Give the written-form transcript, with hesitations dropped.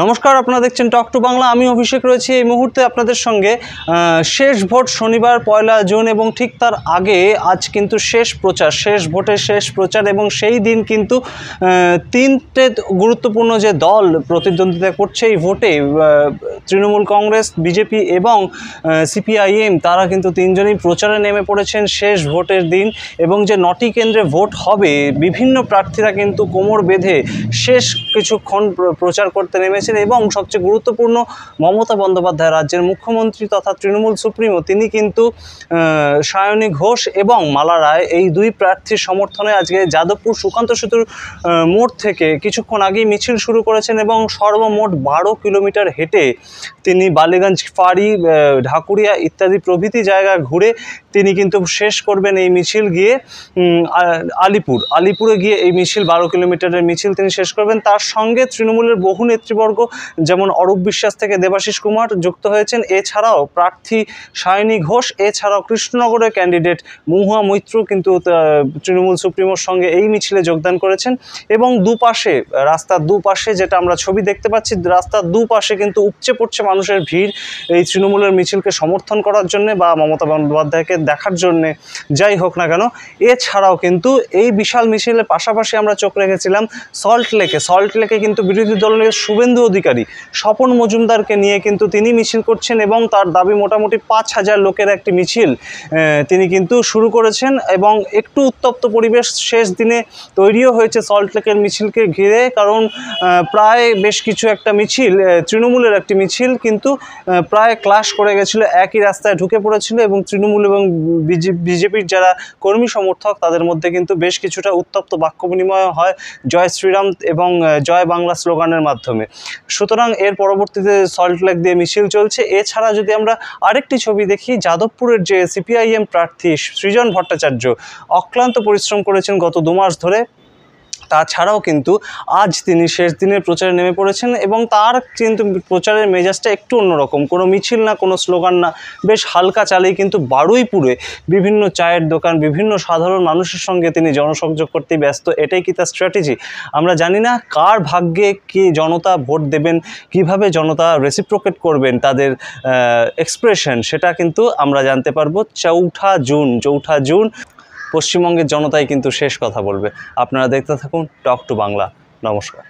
নমস্কার, আপনারা দেখছেন টক টু বাংলা। আমি অভিষেক রয়েছি এই মুহূর্তে আপনাদের সঙ্গে। শেষ ভোট শনিবার 1 জুন এবং ঠিক তার আগে আজ কিন্তু শেষ ভোটের শেষ প্রচার এবং সেই দিন কিন্তু তিনটে গুরুত্বপূর্ণ যে দল প্রতিদ্বন্দ্বিতা করছে এই ভোটে, তৃণমূল কংগ্রেস, বিজেপি এবং সিপিআইএম, তারা কিন্তু তিনজনই প্রচারে নেমে পড়েছেন শেষ ভোটের দিন। এবং যে 9টি কেন্দ্রে ভোট হবে, বিভিন্ন প্রার্থীরা কিন্তু কোমর বেঁধে শেষ কিছুক্ষণ প্রচার করতে নেমেছেন। এবং সবচেয়ে গুরুত্বপূর্ণ, মমতা বন্দ্যোপাধ্যায় রাজ্যের মুখ্যমন্ত্রী তথা তৃণমূল সুপ্রিমো, তিনি কিন্তু সায়নী ঘোষ এবং মালা রায় এই দুই প্রার্থীর সমর্থনে আজকে যাদবপুর সুকান্ত সেতুর মোড় থেকে কিছুক্ষণ আগেই মিছিল শুরু করেছেন এবং সর্বমোট 12 কিলোমিটার হেঁটে তিনি বালিগঞ্জ, ফাঁড়ি, ঢাকুরিয়া ইত্যাদি প্রভৃতি জায়গা ঘুরে তিনি কিন্তু শেষ করবেন এই মিছিল গিয়ে আলিপুরে গিয়ে এই মিছিল 12 কিলোমিটারের মিছিল তিনি শেষ করবেন। তার সঙ্গে তৃণমূলের বহু নেতৃবর্গ যেমন অরূপ বিশ্বাস থেকে দেবাশিস কুমার যুক্ত হয়েছেন, এছাড়াও প্রার্থী সায়নী ঘোষ, এছাড়াও কৃষ্ণনগরের ক্যান্ডিডেট মহুয়া মৈত্র কিন্তু তৃণমূল সুপ্রিমোর সঙ্গে এই মিছিলে যোগদান করেছেন। এবং দুপাশে, রাস্তার দুপাশে যেটা আমরা ছবি দেখতে পাচ্ছি, রাস্তার দুপাশে কিন্তু উপচে পড়ছে মানুষের ভিড় এই তৃণমূলের মিছিলকে সমর্থন করার জন্য বা মমতা বন্দ্যোপাধ্যায়কে দেখার জন্যে, যাই হোক না কেন। এছাড়াও কিন্তু এই বিশাল মিছিলের পাশাপাশি আমরা চোখ রেখেছিলাম সল্ট লেকে কিন্তু বিরোধী দলের শুভেন্দু অধিকারী স্বপন মজুমদারকে নিয়ে কিন্তু তিনি মিছিল করছেন এবং তার দাবি মোটামুটি 5000 লোকের একটি মিছিল তিনি কিন্তু শুরু করেছেন। এবং একটু উত্তপ্ত পরিবেশ শেষ দিনে তৈরিও হয়েছে সল্ট লেকের মিছিলকে ঘিরে, কারণ প্রায় বেশ কিছু একটা মিছিল, তৃণমূলের একটি মিছিল কিন্তু প্রায় ক্লাশ করে গেছিলো, একই রাস্তায় ঢুকে পড়েছিল এবং তৃণমূল এবং বিজেপির যারা কর্মী সমর্থক তাদের মধ্যে কিন্তু বেশ কিছুটা উত্তপ্ত বাক্য বিনিময় হয় জয় শ্রীরাম এবং জয় বাংলা স্লোগানের মাধ্যমে। সুতরাং এর পরবর্তীতে সল্ট লেক দিয়ে মিছিল চলছে। এছাড়া যদি আমরা আরেকটি ছবি দেখি, যাদবপুরের যে সিপিআইএম প্রার্থী সৃজন ভট্টাচার্য অক্লান্ত পরিশ্রম করেছেন গত 2 মাস ধরে, তাছাড়াও কিন্তু আজ তিনি শেষ দিনের প্রচারে নেমে পড়েছেন এবং তার কিন্তু প্রচারের মেজাজটা একটু অন্যরকম, কোনো মিছিল না, কোনো স্লোগান না, বেশ হালকা চালেই কিন্তু বারুইপুরে বিভিন্ন চায়ের দোকান, বিভিন্ন সাধারণ মানুষের সঙ্গে তিনি জনসংযোগ করতে ব্যস্ত। এটাই কি তার স্ট্র্যাটেজি? আমরা জানি না কার ভাগ্যে কি জনতা ভোট দেবেন, কিভাবে জনতা রেসিপ্রোকেট করবেন তাদের এক্সপ্রেশন, সেটা কিন্তু আমরা জানতে পারবো 4 জুন। পশ্চিমবঙ্গের জনতাই কিন্তু শেষ কথা বলবে। আপনারা দেখতে থাকুন টক টু বাংলা। নমস্কার।